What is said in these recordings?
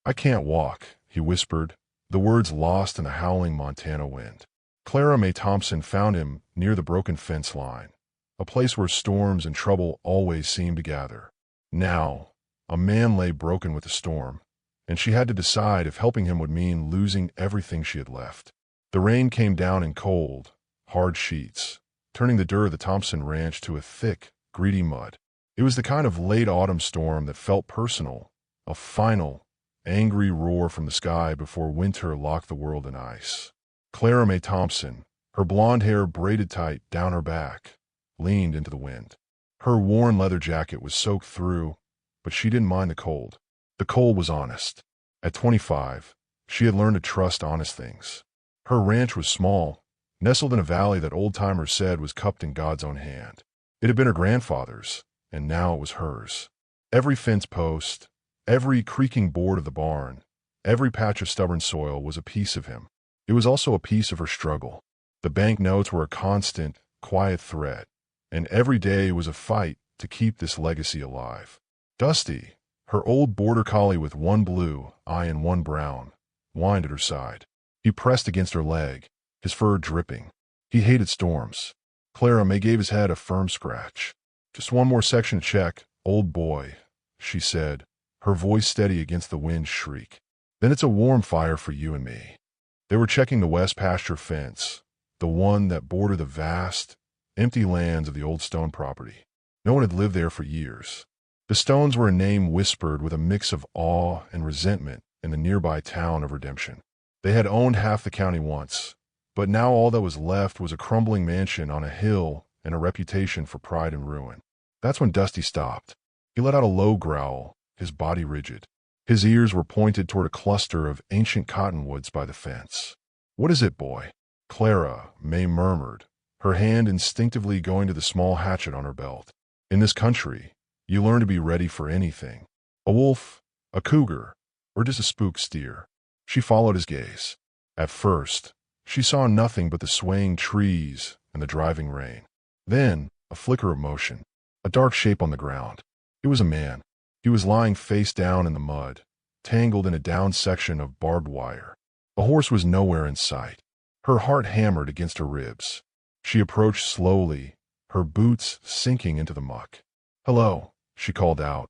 "I can't walk," he whispered, the words lost in the howling Montana wind. Clara Mae Thompson found him near the broken fence line, a place where storms and trouble always seemed to gather. Now, a man lay broken with the storm, and she had to decide if helping him would mean losing everything she had left. The rain came down in cold, hard sheets, turning the dirt of the Thompson ranch to a thick, greedy mud. It was the kind of late autumn storm that felt personal, a final, angry roar from the sky before winter locked the world in ice. Clara Mae Thompson, her blonde hair braided tight down her back, leaned into the wind. Her worn leather jacket was soaked through, but she didn't mind the cold. The cold was honest. At 25, she had learned to trust honest things. Her ranch was small, nestled in a valley that old-timers said was cupped in God's own hand. It had been her grandfather's, and now it was hers. Every fence post, every creaking board of the barn, every patch of stubborn soil was a piece of him. It was also a piece of her struggle. The bank notes were a constant, quiet threat, and every day was a fight to keep this legacy alive. Dusty, her old border collie with one blue eye and one brown, whined at her side. He pressed against her leg, his fur dripping. He hated storms. Clara Mae gave his head a firm scratch. "Just one more section to check, old boy," she said, her voice steady against the wind's shriek. "Then it's a warm fire for you and me." They were checking the west pasture fence, the one that bordered the vast, empty lands of the old stone property. No one had lived there for years. The Stones were a name whispered with a mix of awe and resentment in the nearby town of Redemption. They had owned half the county once, but now all that was left was a crumbling mansion on a hill and a reputation for pride and ruin. That's when Dusty stopped. He let out a low growl, his body rigid. His ears were pointed toward a cluster of ancient cottonwoods by the fence. "What is it, boy?" Clara Mae murmured, her hand instinctively going to the small hatchet on her belt. "In this country, you learn to be ready for anything. A wolf, a cougar, or just a spook steer." She followed his gaze. At first, she saw nothing but the swaying trees and the driving rain. Then, a flicker of motion, a dark shape on the ground. It was a man. He was lying face down in the mud, tangled in a down section of barbed wire. A horse was nowhere in sight. Her heart hammered against her ribs. She approached slowly, her boots sinking into the muck. "Hello," she called out,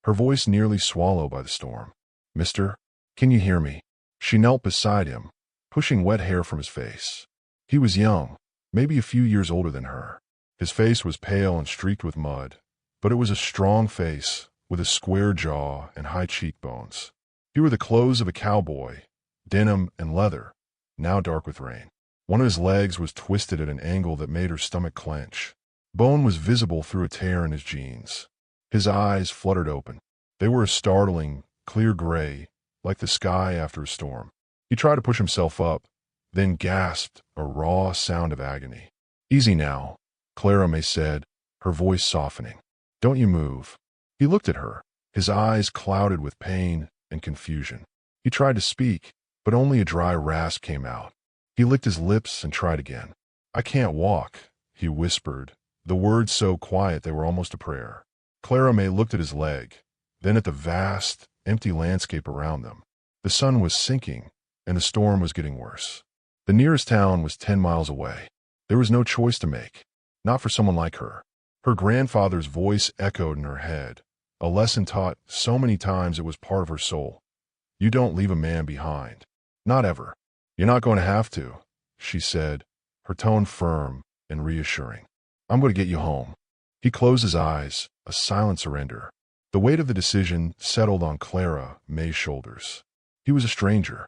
her voice nearly swallowed by the storm. "Mister, can you hear me?" She knelt beside him, pushing wet hair from his face. He was young, maybe a few years older than her. His face was pale and streaked with mud, but it was a strong face with a square jaw and high cheekbones. He wore the clothes of a cowboy, denim and leather, now dark with rain. One of his legs was twisted at an angle that made her stomach clench. Bone was visible through a tear in his jeans. His eyes fluttered open. They were a startling, clear gray, like the sky after a storm. He tried to push himself up, then gasped a raw sound of agony. "Easy now," Clara Mae said, her voice softening. "Don't you move." He looked at her, his eyes clouded with pain and confusion. He tried to speak, but only a dry rasp came out. He licked his lips and tried again. "I can't walk," he whispered, the words so quiet they were almost a prayer. Clara Mae looked at his leg, then at the vast, empty landscape around them. The sun was sinking, and the storm was getting worse. The nearest town was 10 miles away. There was no choice to make, not for someone like her. Her grandfather's voice echoed in her head, a lesson taught so many times it was part of her soul. "You don't leave a man behind. Not ever." "You're not going to have to," she said, her tone firm and reassuring. "I'm going to get you home." He closed his eyes, a silent surrender. The weight of the decision settled on Clara Mae's shoulders. He was a stranger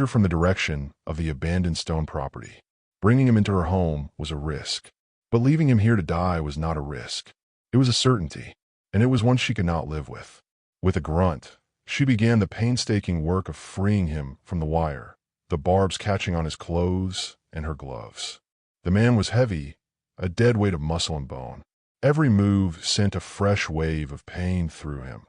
from the direction of the abandoned stone property. Bringing him into her home was a risk, but leaving him here to die was not a risk. It was a certainty, and it was one she could not live with. With a grunt, she began the painstaking work of freeing him from the wire, the barbs catching on his clothes and her gloves. The man was heavy, a dead weight of muscle and bone. Every move sent a fresh wave of pain through him,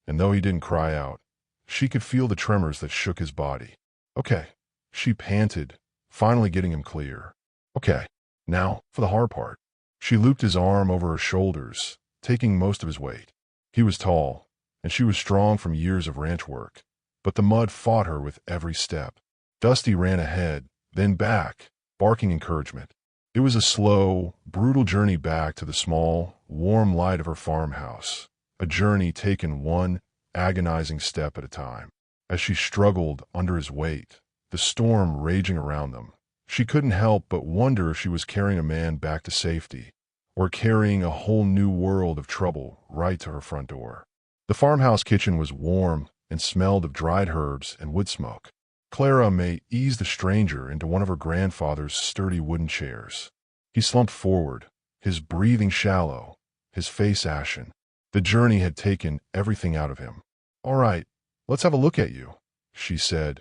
and though he didn't cry out, she could feel the tremors that shook his body. "Okay," she panted, finally getting him clear. "Okay, now for the hard part." She looped his arm over her shoulders, taking most of his weight. He was tall, and she was strong from years of ranch work, but the mud fought her with every step. Dusty ran ahead, then back, barking encouragement. It was a slow, brutal journey back to the small, warm light of her farmhouse, a journey taken one agonizing step at a time. As she struggled under his weight, the storm raging around them, she couldn't help but wonder if she was carrying a man back to safety, or carrying a whole new world of trouble right to her front door. The farmhouse kitchen was warm and smelled of dried herbs and wood smoke. Clara Mae eased the stranger into one of her grandfather's sturdy wooden chairs. He slumped forward, his breathing shallow, his face ashen. The journey had taken everything out of him. "All right, let's have a look at you," she said,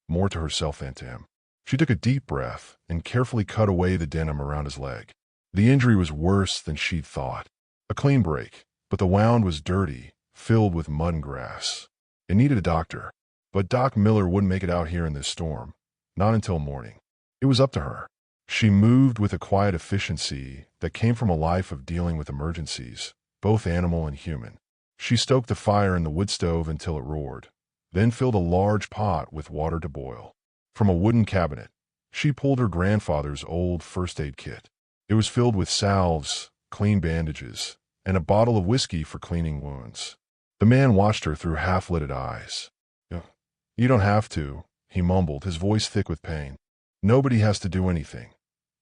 more to herself than to him. She took a deep breath and carefully cut away the denim around his leg. The injury was worse than she'd thought. A clean break, but the wound was dirty, filled with mud and grass. It needed a doctor, but Doc Miller wouldn't make it out here in this storm, not until morning. It was up to her. She moved with a quiet efficiency that came from a life of dealing with emergencies, both animal and human. She stoked the fire in the wood stove until it roared, then filled a large pot with water to boil. From a wooden cabinet, she pulled her grandfather's old first aid kit. It was filled with salves, clean bandages, and a bottle of whiskey for cleaning wounds. The man watched her through half-lidded eyes. "You don't have to," he mumbled, his voice thick with pain. "Nobody has to do anything,"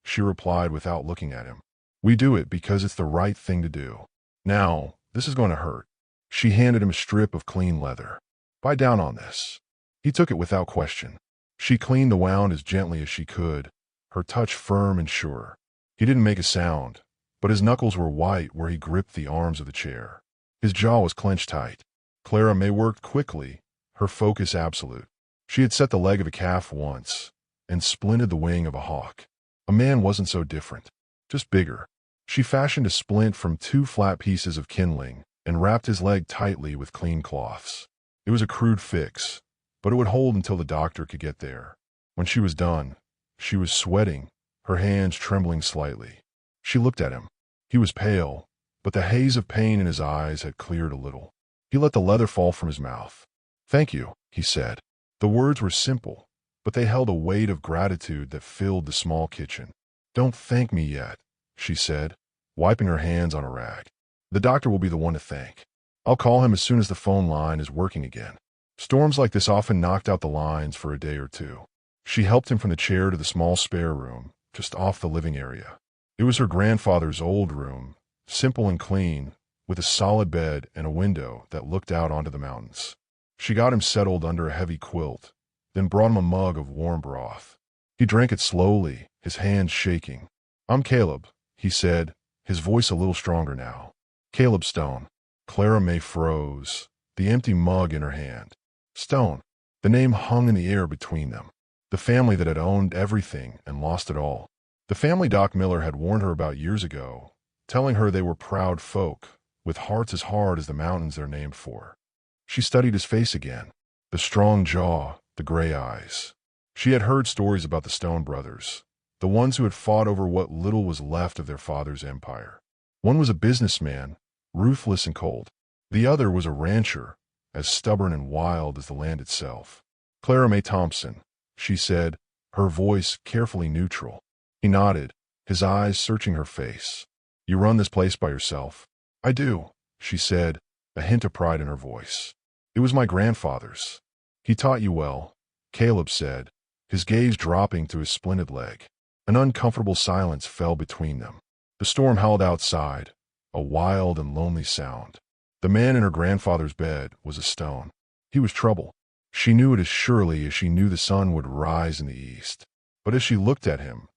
she replied without looking at him. "We do it because it's the right thing to do. Now, this is going to hurt." She handed him a strip of clean leather. "Bite down on this." He took it without question. She cleaned the wound as gently as she could, her touch firm and sure. He didn't make a sound, but his knuckles were white where he gripped the arms of the chair. His jaw was clenched tight. Clara Mae worked quickly, her focus absolute. She had set the leg of a calf once, and splinted the wing of a hawk. A man wasn't so different, just bigger. She fashioned a splint from 2 flat pieces of kindling and wrapped his leg tightly with clean cloths. It was a crude fix, but it would hold until the doctor could get there. When she was done, she was sweating, her hands trembling slightly. She looked at him. He was pale, but the haze of pain in his eyes had cleared a little. He let the leather fall from his mouth. "Thank you," he said. The words were simple, but they held a weight of gratitude that filled the small kitchen. "Don't thank me yet," she said, wiping her hands on a rag. "The doctor will be the one to thank. I'll call him as soon as the phone line is working again." Storms like this often knocked out the lines for a day or two. She helped him from the chair to the small spare room, just off the living area. It was her grandfather's old room, simple and clean, with a solid bed and a window that looked out onto the mountains. She got him settled under a heavy quilt, then brought him a mug of warm broth. He drank it slowly, his hands shaking. "I'm Caleb," he said, his voice a little stronger now. "Caleb Stone." Clara Mae froze, the empty mug in her hand. Stone. The name hung in the air between them. The family that had owned everything and lost it all. The family Doc Miller had warned her about years ago, telling her they were proud folk, with hearts as hard as the mountains they're named for. She studied his face again, the strong jaw, the gray eyes. She had heard stories about the Stone brothers, the ones who had fought over what little was left of their father's empire. One was a businessman, ruthless and cold. The other was a rancher, as stubborn and wild as the land itself. "Clara Mae Thompson," she said, her voice carefully neutral. He nodded, his eyes searching her face. "You run this place by yourself?" "I do," she said, a hint of pride in her voice. "It was my grandfather's." "He taught you well," Caleb said, his gaze dropping to his splinted leg. An uncomfortable silence fell between them. The storm howled outside, a wild and lonely sound. The man in her grandfather's bed was a stone. He was trouble. She knew it as surely as she knew the sun would rise in the east. But as she looked at him,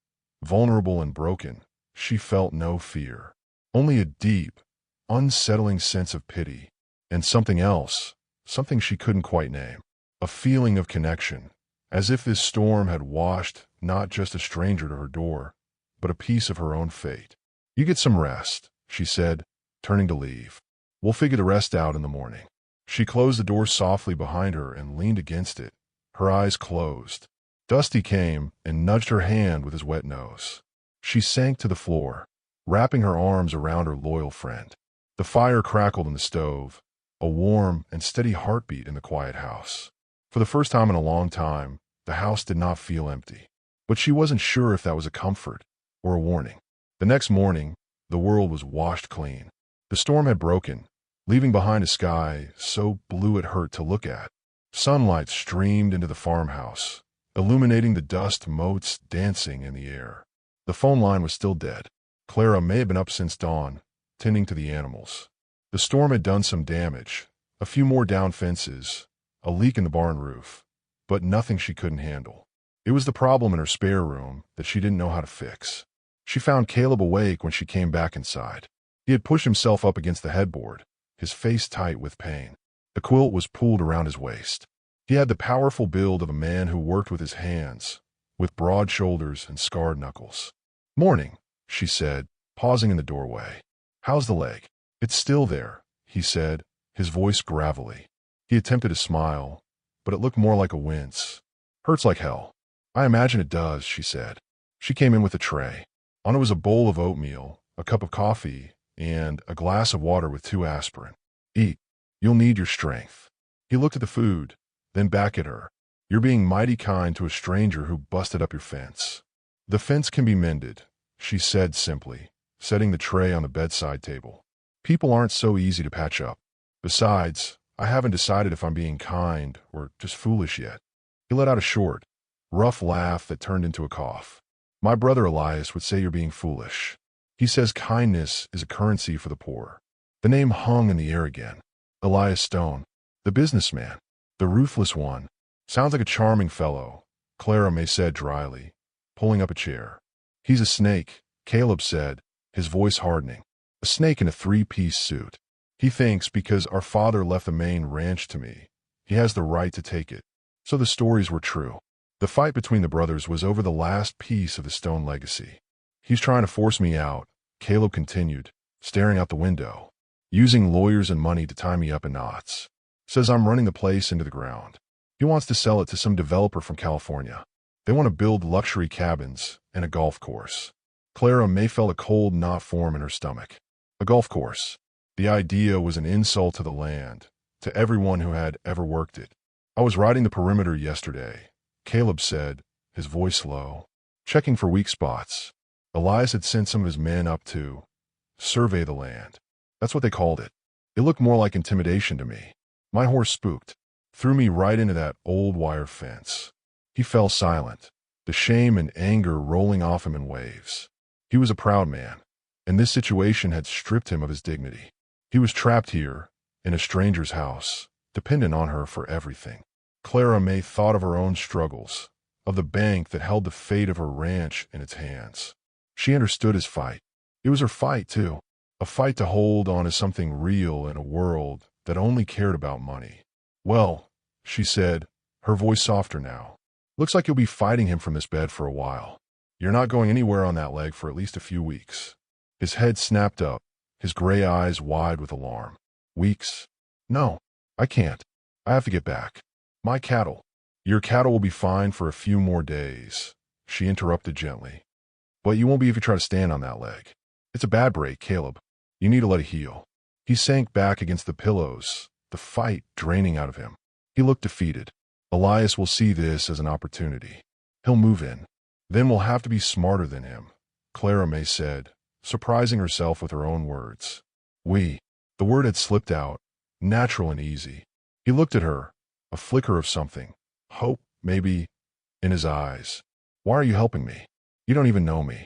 vulnerable and broken, she felt no fear. Only a deep, unsettling sense of pity. And something else, something she couldn't quite name. A feeling of connection, as if this storm had washed not just a stranger to her door, but a piece of her own fate. "You get some rest," she said, turning to leave. "We'll figure the rest out in the morning." She closed the door softly behind her and leaned against it, her eyes closed. Dusty came and nudged her hand with his wet nose. She sank to the floor, wrapping her arms around her loyal friend. The fire crackled in the stove, a warm and steady heartbeat in the quiet house. For For the first time in a long time, the house did not feel empty. But she wasn't sure if that was a comfort or a warning. The next morning, the world was washed clean. The storm had broken, leaving behind a sky so blue it hurt to look at. Sunlight streamed into the farmhouse, illuminating the dust motes dancing in the air. The phone line was still dead. Clara may have been up since dawn, tending to the animals. The storm had done some damage, a few more down fences, a leak in the barn roof, but nothing she couldn't handle. It was the problem in her spare room that she didn't know how to fix. She found Caleb awake when she came back inside. He had pushed himself up against the headboard, his face tight with pain. The quilt was pulled around his waist. He had the powerful build of a man who worked with his hands, with broad shoulders and scarred knuckles. "Morning," she said, pausing in the doorway. "How's the leg?" "It's still there," he said, his voice gravelly. He attempted a smile, but it looked more like a wince. "Hurts like hell." "I imagine it does," she said. She came in with a tray. On it was a bowl of oatmeal, a cup of coffee, and a glass of water with 2 aspirin. "Eat. You'll need your strength." He looked at the food, then back at her. "You're being mighty kind to a stranger who busted up your fence." "The fence can be mended," she said simply, setting the tray on the bedside table. "People aren't so easy to patch up. Besides, I haven't decided if I'm being kind or just foolish yet." He let out a short, rough laugh that turned into a cough. "My brother Elias would say you're being foolish. He says kindness is a currency for the poor." The name hung in the air again. Elias Stone, the businessman, the ruthless one. "Sounds like a charming fellow," Clara Mae said dryly, pulling up a chair. "He's a snake," Caleb said, his voice hardening. "A snake in a 3-piece suit. He thinks because our father left the main ranch to me, he has the right to take it." So the stories were true. The fight between the brothers was over the last piece of the Stone legacy. "He's trying to force me out," Caleb continued, staring out the window. "Using lawyers and money to tie me up in knots. Says I'm running the place into the ground. He wants to sell it to some developer from California. They want to build luxury cabins and a golf course." Clara Mae felt a cold knot form in her stomach. A golf course. The idea was an insult to the land, to everyone who had ever worked it. "I was riding the perimeter yesterday," Caleb said, his voice low, "checking for weak spots. Elias had sent some of his men up to survey the land. That's what they called it. It looked more like intimidation to me. My horse spooked, threw me right into that old wire fence." He fell silent, the shame and anger rolling off him in waves. He was a proud man, and this situation had stripped him of his dignity. He was trapped here, in a stranger's house, dependent on her for everything. Clara Mae thought of her own struggles, of the bank that held the fate of her ranch in its hands. She understood his fight. It was her fight, too. A fight to hold on to something real in a world that only cared about money. "Well," she said, her voice softer now, "looks like you'll be fighting him from this bed for a while. You're not going anywhere on that leg for at least a few weeks." His head snapped up, his gray eyes wide with alarm. "Weeks? No, I can't. I have to get back. My cattle." "Your cattle will be fine for a few more days," she interrupted gently. "But you won't be if you try to stand on that leg. It's a bad break, Caleb. You need to let it heal." He sank back against the pillows, the fight draining out of him. He looked defeated. "Elias will see this as an opportunity. He'll move in. Then we'll have to be smarter than him," Clara Mae said, surprising herself with her own words. "We." The word had slipped out, natural and easy. He looked at her, a flicker of something, hope, maybe, in his eyes. "Why are you helping me? You don't even know me."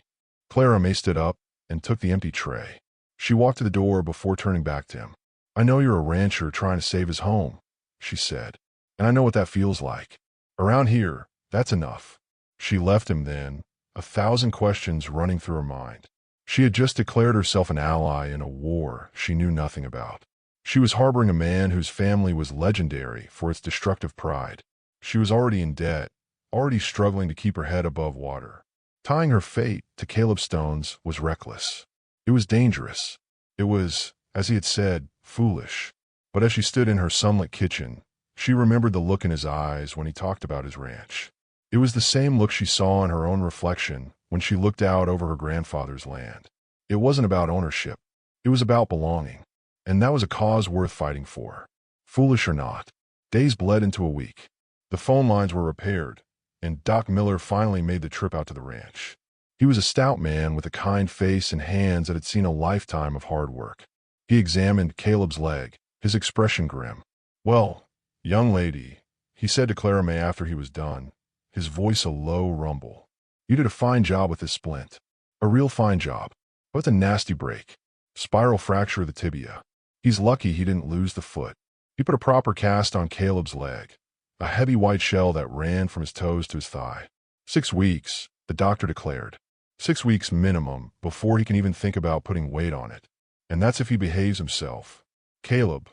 Clara Mae stood up and took the empty tray. She walked to the door before turning back to him. "I know you're a rancher trying to save his home," she said, "and I know what that feels like. Around here, that's enough." She left him then, 1,000 questions running through her mind. She had just declared herself an ally in a war she knew nothing about. She was harboring a man whose family was legendary for its destructive pride. She was already in debt, already struggling to keep her head above water. Tying her fate to Caleb Stone's was reckless. It was dangerous. It was, as he had said, foolish. But as she stood in her sunlit kitchen, she remembered the look in his eyes when he talked about his ranch. It was the same look she saw in her own reflection when she looked out over her grandfather's land. It wasn't about ownership. It was about belonging. And that was a cause worth fighting for. Foolish or not, days bled into a week. The phone lines were repaired, and Doc Miller finally made the trip out to the ranch. He was a stout man with a kind face and hands that had seen a lifetime of hard work. He examined Caleb's leg, his expression grim. "Well, young lady," he said to Clara Mae after he was done, his voice a low rumble. "You did a fine job with this splint. A real fine job. But it's a nasty break. Spiral fracture of the tibia. He's lucky he didn't lose the foot." He put a proper cast on Caleb's leg, a heavy white shell that ran from his toes to his thigh. 6 weeks, the doctor declared. 6 weeks minimum before he can even think about putting weight on it. And that's if he behaves himself. Caleb,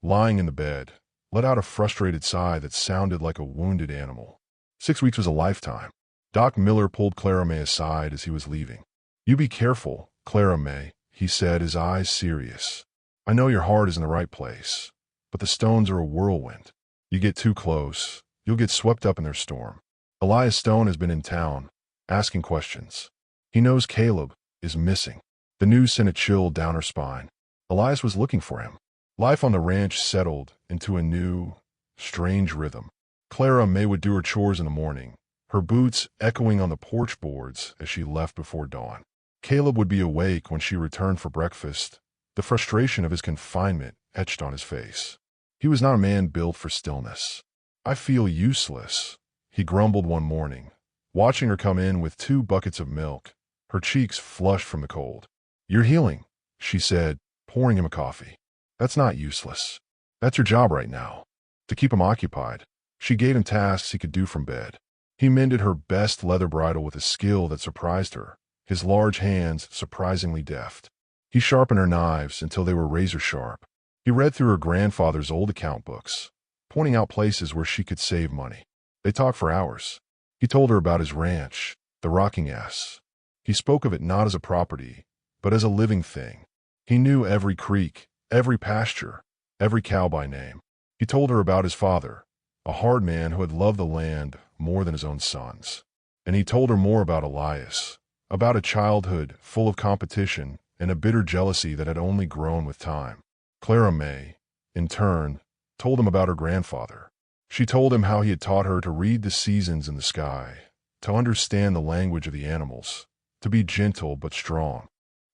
lying in the bed, let out a frustrated sigh that sounded like a wounded animal. 6 weeks was a lifetime. Doc Miller pulled Clara Mae aside as he was leaving. "You be careful, Clara Mae," he said, his eyes serious. "I know your heart is in the right place, but the stones are a whirlwind. You get too close, you'll get swept up in their storm. Elias Stone has been in town, asking questions. He knows Caleb is missing." The news sent a chill down her spine. Elias was looking for him. Life on the ranch settled into a new, strange rhythm. Clara Mae would do her chores in the morning, her boots echoing on the porch boards as she left before dawn. Caleb would be awake when she returned for breakfast, the frustration of his confinement etched on his face. He was not a man built for stillness. "I feel useless," he grumbled one morning, watching her come in with 2 buckets of milk, her cheeks flushed from the cold. "You're healing," she said, pouring him a coffee. "That's not useless. That's your job right now. To keep him occupied." She gave him tasks he could do from bed. He mended her best leather bridle with a skill that surprised her, his large hands surprisingly deft. He sharpened her knives until they were razor sharp. He read through her grandfather's old account books, pointing out places where she could save money. They talked for hours. He told her about his ranch, the Rocking S. He spoke of it not as a property, but as a living thing. He knew every creek, every pasture, every cow by name. He told her about his father, a hard man who had loved the land more than his own sons. And he told her more about Elias, about a childhood full of competition and a bitter jealousy that had only grown with time. Clara Mae, in turn, told him about her grandfather. She told him how he had taught her to read the seasons in the sky, to understand the language of the animals, to be gentle but strong.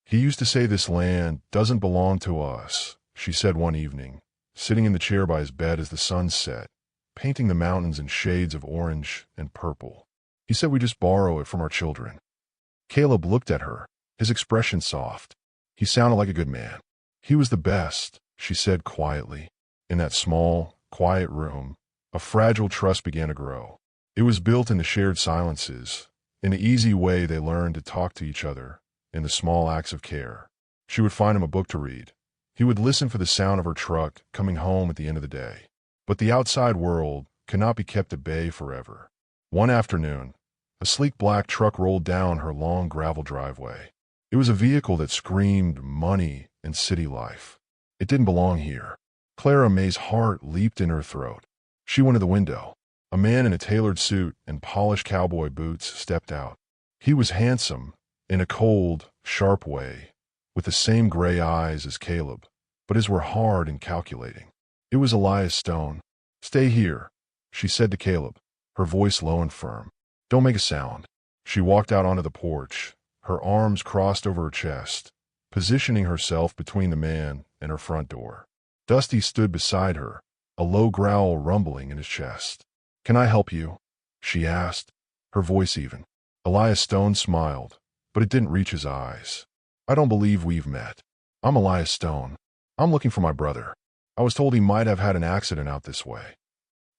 "He used to say this land doesn't belong to us," she said one evening, sitting in the chair by his bed as the sun set, painting the mountains in shades of orange and purple. "He said we just borrow it from our children." Caleb looked at her, his expression soft. He sounded like a good man. "He was the best," she said quietly. In that small, quiet room, a fragile trust began to grow. It was built in the shared silences, in the easy way they learned to talk to each other, in the small acts of care. She would find him a book to read. He would listen for the sound of her truck coming home at the end of the day. But the outside world cannot be kept at bay forever. One afternoon, a sleek black truck rolled down her long gravel driveway. It was a vehicle that screamed money and city life. It didn't belong here. Clara Mae's heart leaped in her throat. She went to the window. A man in a tailored suit and polished cowboy boots stepped out. He was handsome, in a cold, sharp way, with the same gray eyes as Caleb, but his were hard and calculating. It was Elias Stone. "Stay here," she said to Caleb, her voice low and firm. "Don't make a sound." She walked out onto the porch, her arms crossed over her chest, positioning herself between the man and her front door. Dusty stood beside her, a low growl rumbling in his chest. "Can I help you?" she asked, her voice even. Elias Stone smiled, but it didn't reach his eyes. "I don't believe we've met. I'm Elias Stone. I'm looking for my brother. I was told he might have had an accident out this way."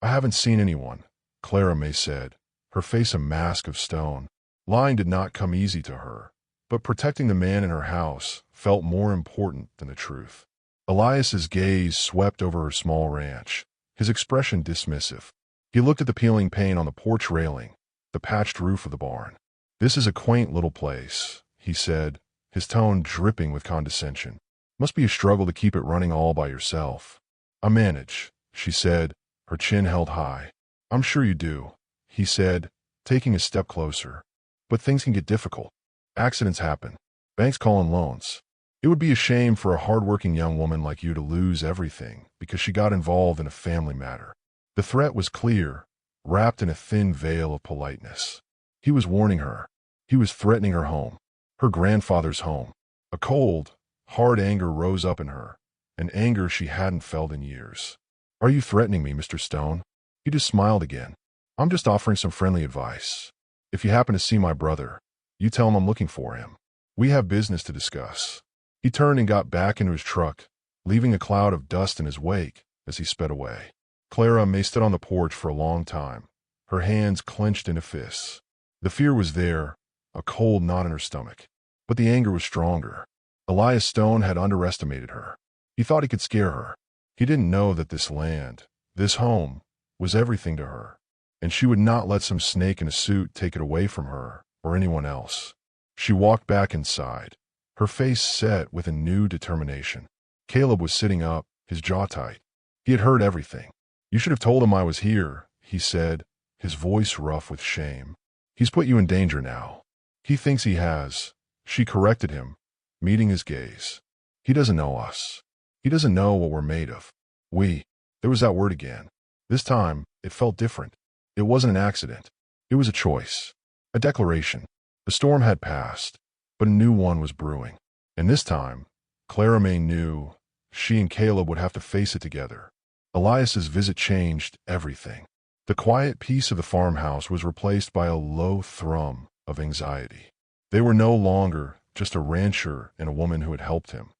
"I haven't seen anyone," Clara Mae said, her face a mask of stone. Lying did not come easy to her, but protecting the man in her house felt more important than the truth. Elias's gaze swept over her small ranch, his expression dismissive. He looked at the peeling paint on the porch railing, the patched roof of the barn. "This is a quaint little place," he said, his tone dripping with condescension. "Must be a struggle to keep it running all by yourself." "I manage," she said, her chin held high. "I'm sure you do," he said, taking a step closer. "But things can get difficult. Accidents happen. Banks call in loans. It would be a shame for a hardworking young woman like you to lose everything because she got involved in a family matter." The threat was clear, wrapped in a thin veil of politeness. He was warning her. He was threatening her home, her grandfather's home. A cold, hard anger rose up in her, an anger she hadn't felt in years. "Are you threatening me, Mr. Stone?" He just smiled again. "I'm just offering some friendly advice. If you happen to see my brother, you tell him I'm looking for him. We have business to discuss." He turned and got back into his truck, leaving a cloud of dust in his wake as he sped away. Clara Mae stood on the porch for a long time, her hands clenched into fists. The fear was there, a cold knot in her stomach. But the anger was stronger. Elias Stone had underestimated her. He thought he could scare her. He didn't know that this land, this home, was everything to her, and she would not let some snake in a suit take it away from her or anyone else. She walked back inside, her face set with a new determination. Caleb was sitting up, his jaw tight. He had heard everything. "You should have told him I was here," he said, his voice rough with shame. "He's put you in danger now." "He thinks he has," she corrected him, meeting his gaze. "He doesn't know us. He doesn't know what we're made of. There was that word again. This time, it felt different. It wasn't an accident. It was a choice. A declaration. The storm had passed, but a new one was brewing. And this time, Clara Mae knew she and Caleb would have to face it together. Elias's visit changed everything. The quiet peace of the farmhouse was replaced by a low thrum of anxiety. They were no longer just a rancher and a woman who had helped him.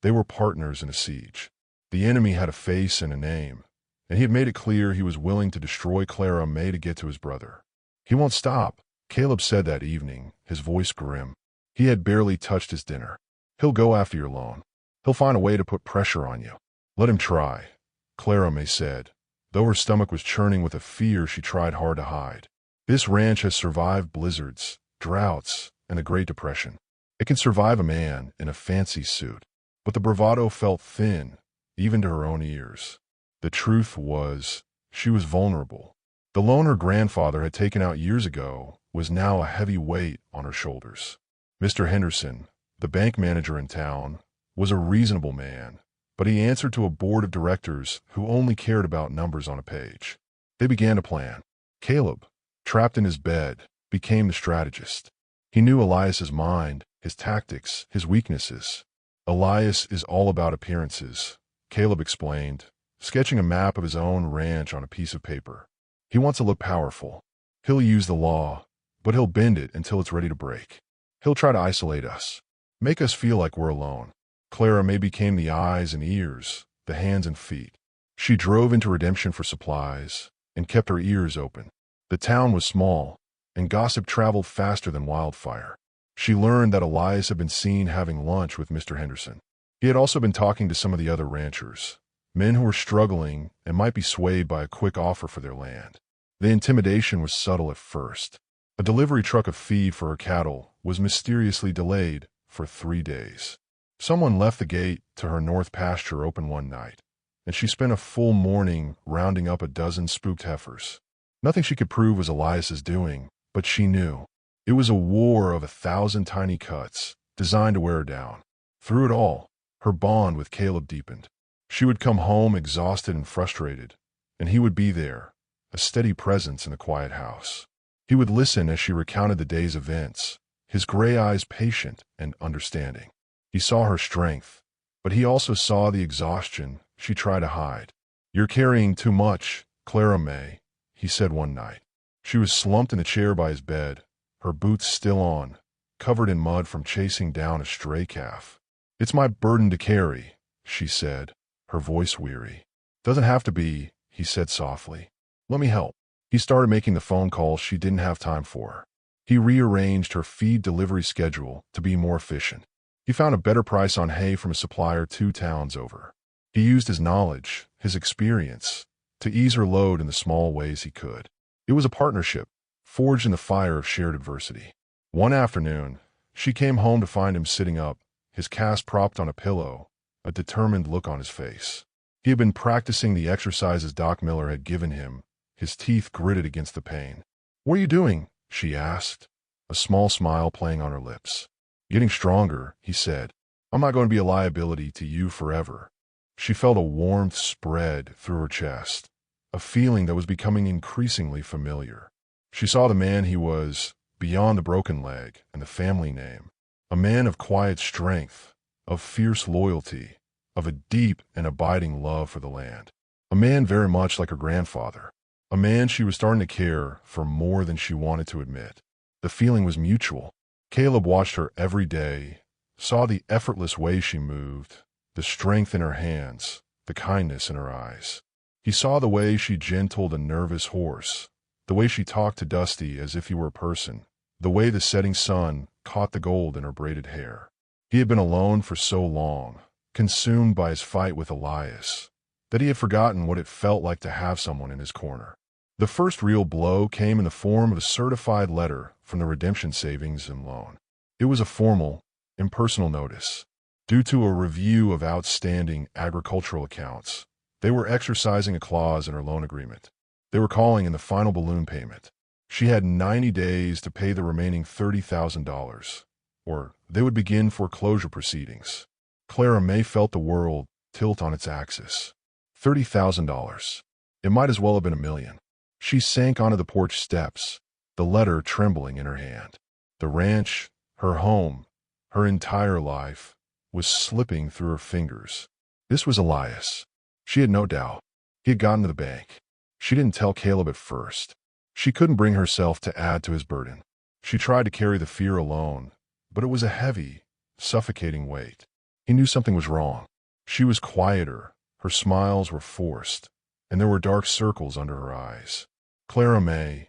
They were partners in a siege. The enemy had a face and a name, and he had made it clear he was willing to destroy Clara Mae to get to his brother. "He won't stop," Caleb said that evening, his voice grim. He had barely touched his dinner. "He'll go after your loan. He'll find a way to put pressure on you." "Let him try," Clara Mae said, though her stomach was churning with a fear she tried hard to hide. "This ranch has survived blizzards, droughts, and the Great Depression. It can survive a man in a fancy suit." But the bravado felt thin, even to her own ears. The truth was, she was vulnerable. The loan her grandfather had taken out years ago was now a heavy weight on her shoulders. Mr. Henderson, the bank manager in town, was a reasonable man, but he answered to a board of directors who only cared about numbers on a page. They began to plan. Caleb, trapped in his bed, became the strategist. He knew Elias's mind, his tactics, his weaknesses. "Elias is all about appearances," Caleb explained, sketching a map of his own ranch on a piece of paper. "He wants to look powerful. He'll use the law, but he'll bend it until it's ready to break. He'll try to isolate us, make us feel like we're alone." Clara Mae became the eyes and ears, the hands and feet. She drove into Redemption for supplies and kept her ears open. The town was small, and gossip traveled faster than wildfire. She learned that Elias had been seen having lunch with Mr. Henderson. He had also been talking to some of the other ranchers, men who were struggling and might be swayed by a quick offer for their land. The intimidation was subtle at first. A delivery truck of feed for her cattle was mysteriously delayed for 3 days. Someone left the gate to her north pasture open one night, and she spent a full morning rounding up a dozen spooked heifers. Nothing she could prove was Elias's doing, but she knew. It was a war of 1,000 tiny cuts, designed to wear her down. Through it all, her bond with Caleb deepened. She would come home exhausted and frustrated, and he would be there, a steady presence in the quiet house. He would listen as she recounted the day's events, his gray eyes patient and understanding. He saw her strength, but he also saw the exhaustion she tried to hide. "You're carrying too much, Clara Mae," he said one night. She was slumped in a chair by his bed, her boots still on, covered in mud from chasing down a stray calf. "It's my burden to carry," she said, her voice weary. "Doesn't have to be," he said softly. "Let me help." He started making the phone calls she didn't have time for. He rearranged her feed delivery schedule to be more efficient. He found a better price on hay from a supplier 2 towns over. He used his knowledge, his experience, to ease her load in the small ways he could. It was a partnership, forged in the fire of shared adversity. One afternoon, she came home to find him sitting up, his cast propped on a pillow, a determined look on his face. He had been practicing the exercises Doc Miller had given him, his teeth gritted against the pain. "What are you doing?" she asked, a small smile playing on her lips. "Getting stronger," he said. "I'm not going to be a liability to you forever." She felt a warmth spread through her chest, a feeling that was becoming increasingly familiar. She saw the man he was, beyond the broken leg and the family name, a man of quiet strength, of fierce loyalty, of a deep and abiding love for the land. A man very much like her grandfather. A man she was starting to care for more than she wanted to admit. The feeling was mutual. Caleb watched her every day, saw the effortless way she moved, the strength in her hands, the kindness in her eyes. He saw the way she gentled a nervous horse, the way she talked to Dusty as if he were a person, the way the setting sun caught the gold in her braided hair. He had been alone for so long, consumed by his fight with Elias, that he had forgotten what it felt like to have someone in his corner. The first real blow came in the form of a certified letter from the Redemption Savings and Loan. It was a formal, impersonal notice. Due to a review of outstanding agricultural accounts, they were exercising a clause in her loan agreement. They were calling in the final balloon payment. She had 90 days to pay the remaining $30,000, or they would begin foreclosure proceedings. Clara Mae felt the world tilt on its axis. $30,000. It might as well have been $1 million. She sank onto the porch steps, the letter trembling in her hand. The ranch, her home, her entire life, was slipping through her fingers. This was Elias. She had no doubt. He had gotten to the bank. She didn't tell Caleb at first. She couldn't bring herself to add to his burden. She tried to carry the fear alone, but it was a heavy, suffocating weight. He knew something was wrong. She was quieter, her smiles were forced, and there were dark circles under her eyes. Clara Mae,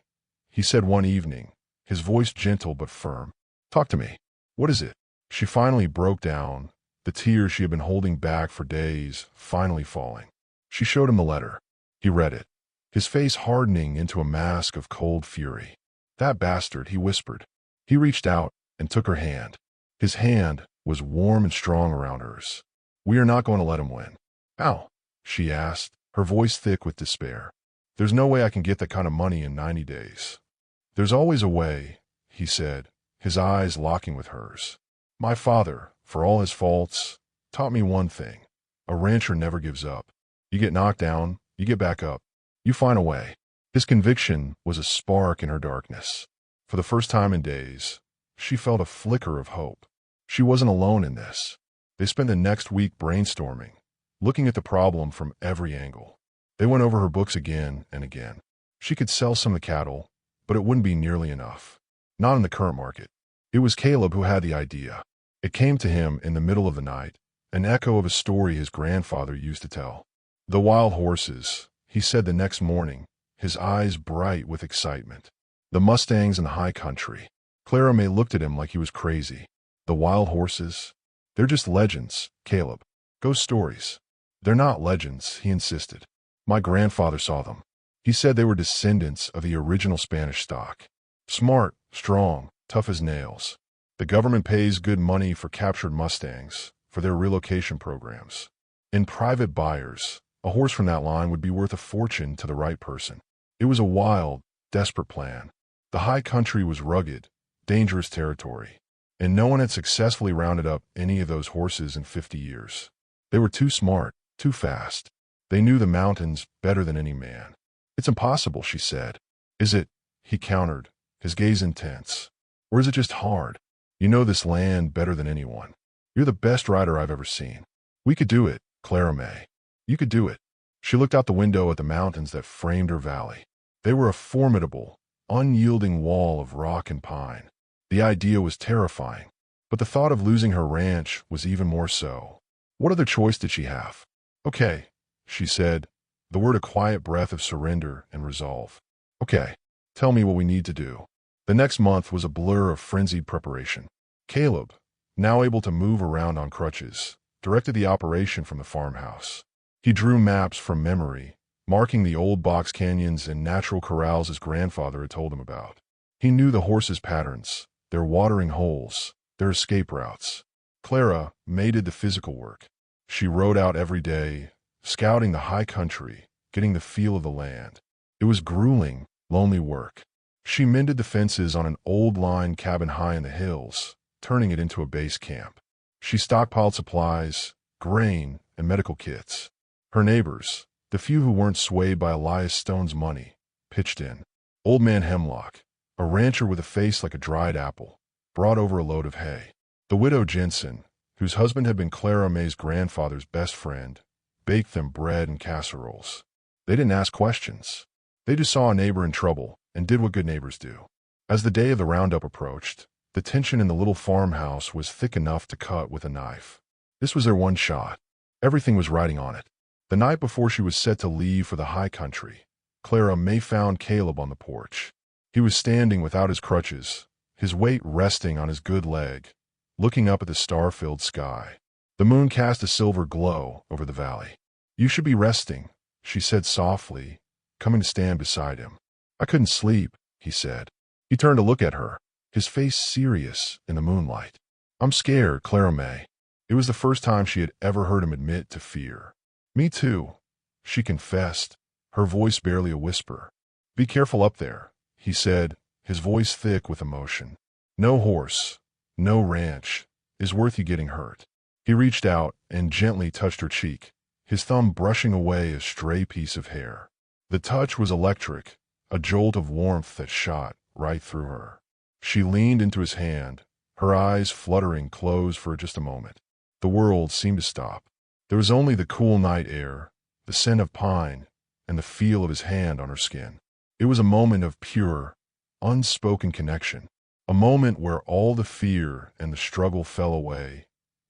he said one evening, his voice gentle but firm. Talk to me. What is it? She finally broke down, the tears she had been holding back for days finally falling. She showed him the letter. He read it, his face hardening into a mask of cold fury. That bastard, he whispered. He reached out and took her hand. His hand was warm and strong around hers. We are not going to let him win. How? She asked, her voice thick with despair. There's no way I can get that kind of money in 90 days. There's always a way, he said, his eyes locking with hers. My father, for all his faults, taught me one thing. A rancher never gives up. You get knocked down, you get back up. You find a way. His conviction was a spark in her darkness. For the first time in days, she felt a flicker of hope. She wasn't alone in this. They spent the next week brainstorming, looking at the problem from every angle. They went over her books again and again. She could sell some of the cattle, but it wouldn't be nearly enough. Not in the current market. It was Caleb who had the idea. It came to him in the middle of the night, an echo of a story his grandfather used to tell. The wild horses, he said the next morning, his eyes bright with excitement. The mustangs in the high country. Clara Mae looked at him like he was crazy. The wild horses? They're just legends, Caleb. Ghost stories. They're not legends, he insisted. My grandfather saw them. He said they were descendants of the original Spanish stock. Smart, strong, tough as nails. The government pays good money for captured mustangs, for their relocation programs. In private buyers, a horse from that line would be worth a fortune to the right person. It was a wild, desperate plan. The high country was rugged, dangerous territory, and no one had successfully rounded up any of those horses in 50 years. They were too smart, too fast. They knew the mountains better than any man. It's impossible, she said. Is it? He countered, his gaze intense. Or is it just hard? You know this land better than anyone. You're the best rider I've ever seen. We could do it, Clara Mae. You could do it. She looked out the window at the mountains that framed her valley. They were a formidable, unyielding wall of rock and pine. The idea was terrifying, but the thought of losing her ranch was even more so. What other choice did she have? Okay, she said, the word a quiet breath of surrender and resolve. Okay, tell me what we need to do. The next month was a blur of frenzied preparation. Caleb, now able to move around on crutches, directed the operation from the farmhouse. He drew maps from memory, marking the old box canyons and natural corrals his grandfather had told him about. He knew the horses' patterns, their watering holes, their escape routes. Clara Mae did the physical work. She rode out every day, scouting the high country, getting the feel of the land. It was grueling, lonely work. She mended the fences on an old line cabin high in the hills, turning it into a base camp. She stockpiled supplies, grain, and medical kits. Her neighbors, The few who weren't swayed by Elias Stone's money pitched in. Old Man Hemlock, a rancher with a face like a dried apple, brought over a load of hay. The widow Jensen, whose husband had been Clara Mae's grandfather's best friend, baked them bread and casseroles. They didn't ask questions. They just saw a neighbor in trouble and did what good neighbors do. As the day of the roundup approached, the tension in the little farmhouse was thick enough to cut with a knife. This was their one shot. Everything was riding on it. The night before she was set to leave for the high country, Clara Mae found Caleb on the porch. He was standing without his crutches, his weight resting on his good leg, looking up at the star-filled sky. The moon cast a silver glow over the valley. "You should be resting," she said softly, coming to stand beside him. "I couldn't sleep," he said. He turned to look at her, his face serious in the moonlight. "I'm scared, Clara Mae." It was the first time she had ever heard him admit to fear. "Me too," she confessed, her voice barely a whisper. "Be careful up there," he said, his voice thick with emotion. "No horse, no ranch, is worth you getting hurt." He reached out and gently touched her cheek, his thumb brushing away a stray piece of hair. The touch was electric, a jolt of warmth that shot right through her. She leaned into his hand, her eyes fluttering closed for just a moment. The world seemed to stop. There was only the cool night air, the scent of pine, and the feel of his hand on her skin. It was a moment of pure, unspoken connection, a moment where all the fear and the struggle fell away,